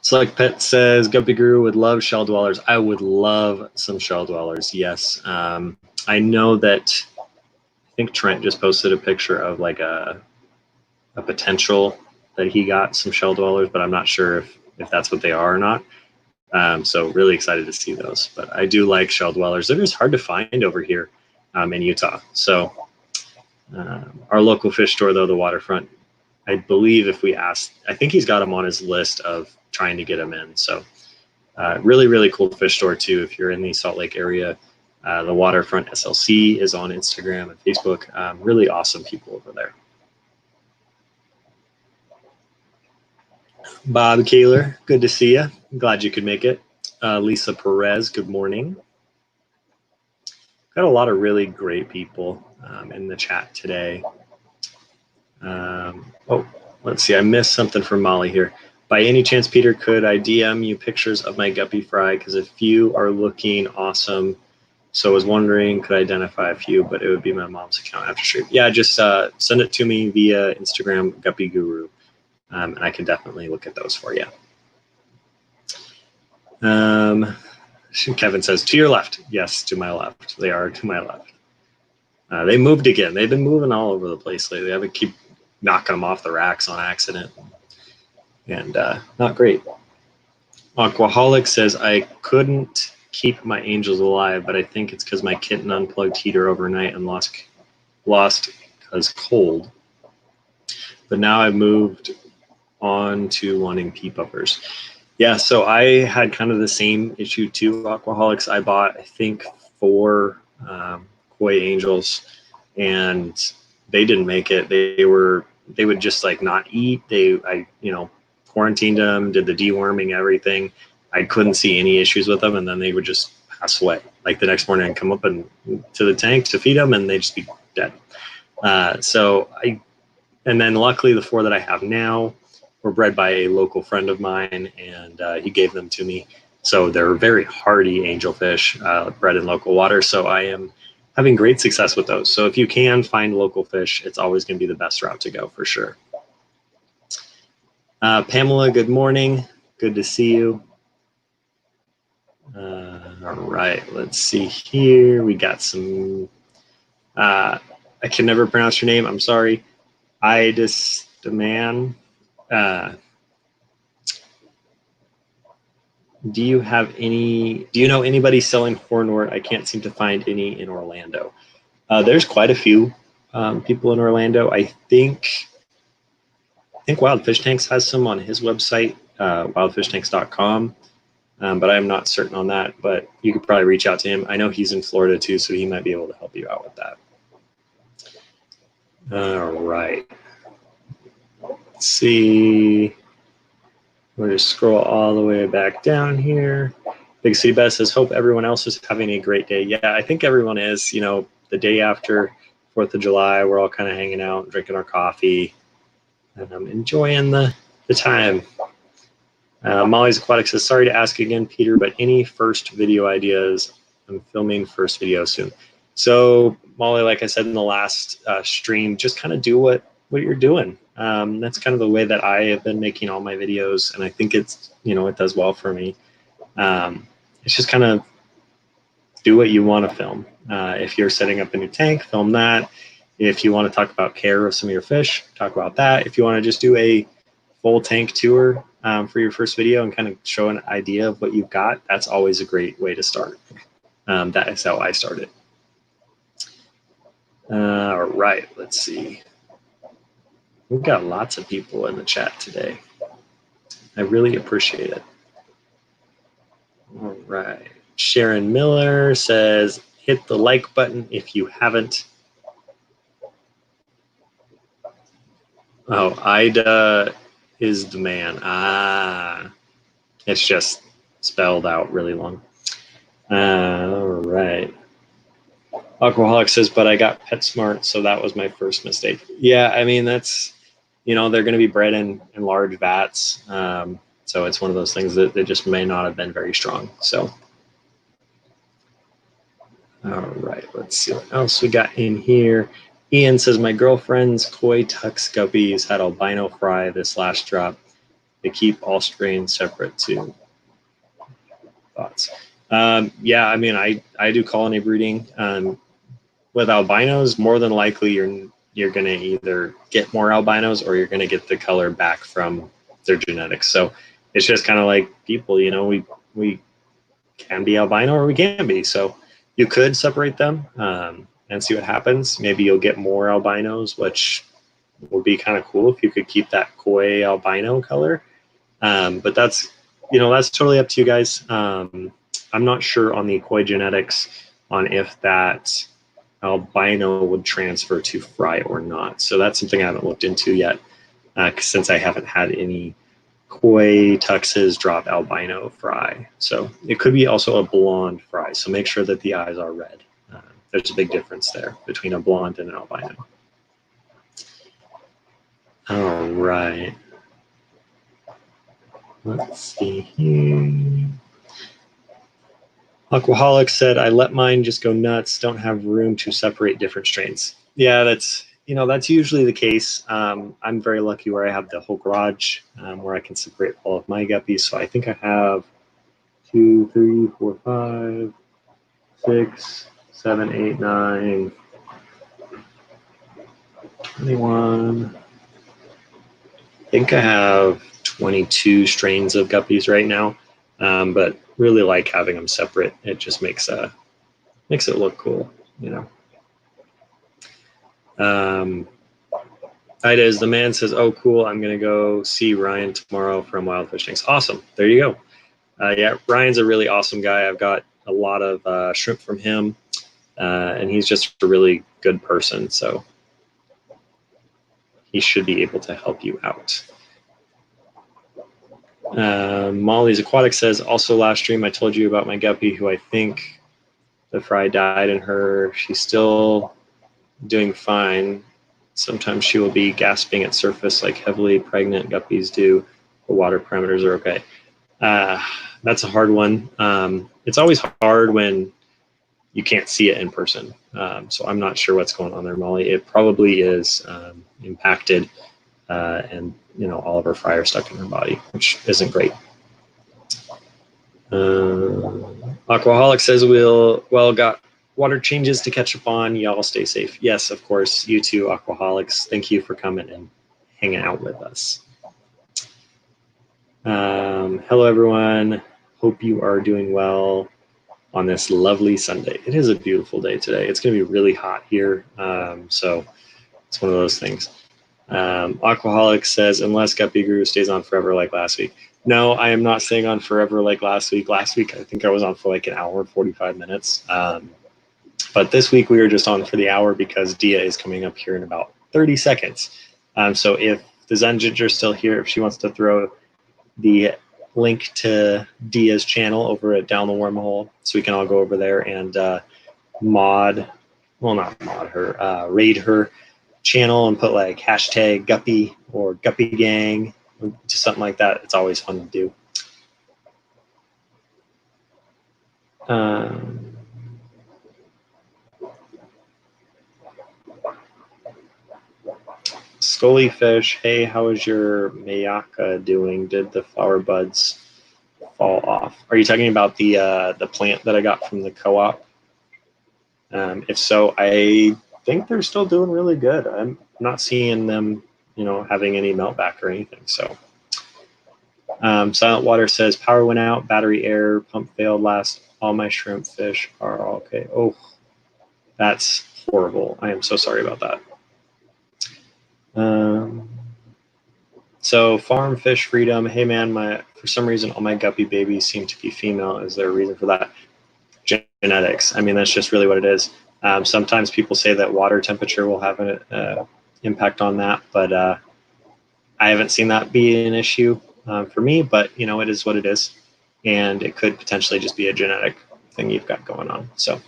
Select Pet says, Guppy Guru would love shell dwellers. I would love some shell dwellers, yes. I know that, I think Trent just posted a picture of like a potential that he got some shell dwellers, but I'm not sure if that's what they are or not. So really excited to see those. But I do like shell dwellers. They're just hard to find over here in Utah. So our local fish store, though, the Waterfront, I believe if we asked, I think he's got them on his list of trying to get them in. So really, really cool fish store too. If you're in the Salt Lake area, the Waterfront SLC is on Instagram and Facebook. Really awesome people over there. Bob Kaler, good to see you. Glad you could make it. Lisa Perez, good morning. Got a lot of really great people in the chat today. Oh, let's see. I missed something from Molly here. By any chance, Peter, could I DM you pictures of my guppy fry? Because a few are looking awesome. So I was wondering, could I identify a few, but it would be my mom's account after stream. Yeah, just send it to me via Instagram, Guppy Guru. And I can definitely look at those for you. Kevin says, to your left. Yes, to my left. They are to my left. They moved again. They've been moving all over the place lately. I would keep knocking them off the racks on accident. And not great. Aquaholic says, I couldn't keep my angels alive, but I think it's because my kitten unplugged heater overnight and lost because cold. But now I've moved on to wanting pea puppers. Yeah, so I had kind of the same issue too, Aquaholics. I bought, I think, 4 koi angels, and they didn't make it. They would just like not eat. I quarantined them, did the deworming, everything. I couldn't see any issues with them, and then they would just pass away. Like the next morning, I'd come up and to the tank to feed them, and they'd just be dead. And then luckily the 4 that I have now were bred by a local friend of mine, and he gave them to me. So they're very hardy angelfish, bred in local water. So I am having great success with those. So if you can find local fish, it's always going to be the best route to go for sure. Pamela, good morning. Good to see you. All right, let's see here. We got some, I can never pronounce your name. I'm sorry. Idis the man. Do you know anybody selling hornwort? I can't seem to find any in Orlando. There's quite a few people in Orlando. I think Wild Fish Tanks has some on his website, wildfishtanks.com, but I'm not certain on that, but you could probably reach out to him. I know he's in Florida too, so he might be able to help you out with that. All right. Let's see. We'll just scroll all the way back down here. Big City Best says, hope everyone else is having a great day. Yeah, I think everyone is. The day after 4th of July, we're all kind of hanging out, drinking our coffee, and I'm enjoying the time. Molly's Aquatic says, sorry to ask again, Peter, but any first video ideas? I'm filming first video soon. So Molly, like I said in the last stream, just kind of do what you're doing. That's kind of the way that I have been making all my videos, and I think it's, you know, it does well for me. It's just kind of do what you want to film. If you're setting up a new tank, film that. If you want to talk about care of some of your fish, talk about that. If you want to just do a full tank tour for your first video and kind of show an idea of what you've got, that's always a great way to start. That is how I started. All right, let's see. We've got lots of people in the chat today. I really appreciate it. All right. Sharon Miller says, hit the like button if you haven't. Oh, Ida is the man. Ah, it's just spelled out really long. All right. Aquaholic says, but I got PetSmart, so that was my first mistake. Yeah, I mean, that's, you know, they're going to be bred in large vats. So it's one of those things that they just may not have been very strong. So, all right, let's see what else we got in here. Ian says, my girlfriend's koi tux guppies had albino fry this last drop. They keep all strains separate too. Thoughts? Yeah, I mean, I do colony breeding. With albinos, more than likely you're going to either get more albinos or you're going to get the color back from their genetics. So it's just kind of like people, you know, we can be albino or we can't be. So you could separate them and see what happens. Maybe you'll get more albinos, which would be kind of cool if you could keep that koi albino color. But that's, you know, that's totally up to you guys. I'm not sure on the koi genetics on if that albino would transfer to fry or not. So that's something I haven't looked into yet since I haven't had any koi tuxes drop albino fry. So it could be also a blonde fry. So make sure that the eyes are red. There's a big difference there between a blonde and an albino. All right. Let's see here. Aquaholic said, I let mine just go nuts, don't have room to separate different strains. Yeah, that's, you know, that's usually the case. I'm very lucky where I have the whole garage where I can separate all of my guppies. So I think I have 2, 3, 4, 5, 6, 7, 8, 9, 21. I think I have 22 strains of guppies right now, but really like having them separate. It just makes it look cool, you know. Ida is the man says, oh, cool. I'm going to go see Ryan tomorrow from Wild Fish Tanks. Awesome. There you go. Yeah, Ryan's a really awesome guy. I've got a lot of shrimp from him, and he's just a really good person. So he should be able to help you out. Molly's Aquatic says, also last stream I told you about my guppy who I think the fry died in her. She's still doing fine. Sometimes she will be gasping at surface like heavily pregnant guppies do. The water parameters are okay. That's a hard one. It's always hard when you can't see it in person. So I'm not sure what's going on there, Molly. It probably is impacted and, you know, all of her fry are stuck in her body, which isn't great. Aquaholic says, well, got water changes to catch up on. Y'all stay safe. Yes, of course. You too, Aquaholics. Thank you for coming and hanging out with us. Hello, everyone. Hope you are doing well on this lovely Sunday. It is a beautiful day today. It's going to be really hot here. So it's one of those things. Aquaholic says, unless Guppy Guru stays on forever like last week. No, I am not staying on forever like last week. Last week, I think I was on for like an hour, 45 minutes. But this week, we were just on for the hour because Dia is coming up here in about 30 seconds. So if the Zen Ginger is still here, if she wants to throw the link to Dia's channel over at Down the Wormhole, so we can all go over there and raid her channel and put like hashtag Guppy or Guppy Gang, just something like that. It's always fun to do. Scully Fish, hey, how is your Mayaka doing? Did the flower buds fall off? Are you talking about the plant that I got from the co-op? If so, I think they're still doing really good. I'm not seeing them, you know, having any melt back or anything. So, Silent Water says power went out, battery error, pump failed last. All my shrimp fish are okay. Oh, that's horrible. I am so sorry about that. So Farm Fish Freedom, hey man, for some reason all my guppy babies seem to be female. Is there a reason for that? Genetics. I mean, that's just really what it is. Sometimes people say that water temperature will have an impact on that, but I haven't seen that be an issue for me. But you know, it is what it is, and it could potentially just be a genetic thing you've got going on. So.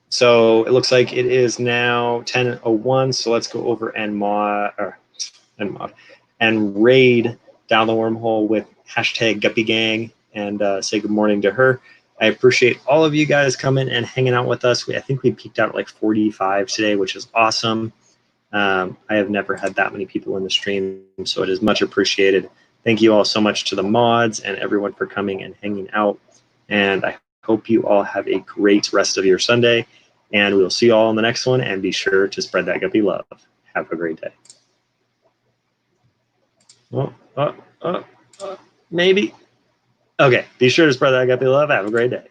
So it looks like it is now 10:01. So let's go over and raid down the wormhole with hashtag Guppy Gang and say good morning to her. I appreciate all of you guys coming and hanging out with us. I think we peaked out at like 45 today, which is awesome. I have never had that many people in the stream, so it is much appreciated. Thank you all so much to the mods and everyone for coming and hanging out. And I hope you all have a great rest of your Sunday, and we'll see you all in the next one, and be sure to spread that guppy love. Have a great day. Maybe. Okay, be sure to spread that guppy love. Have a great day.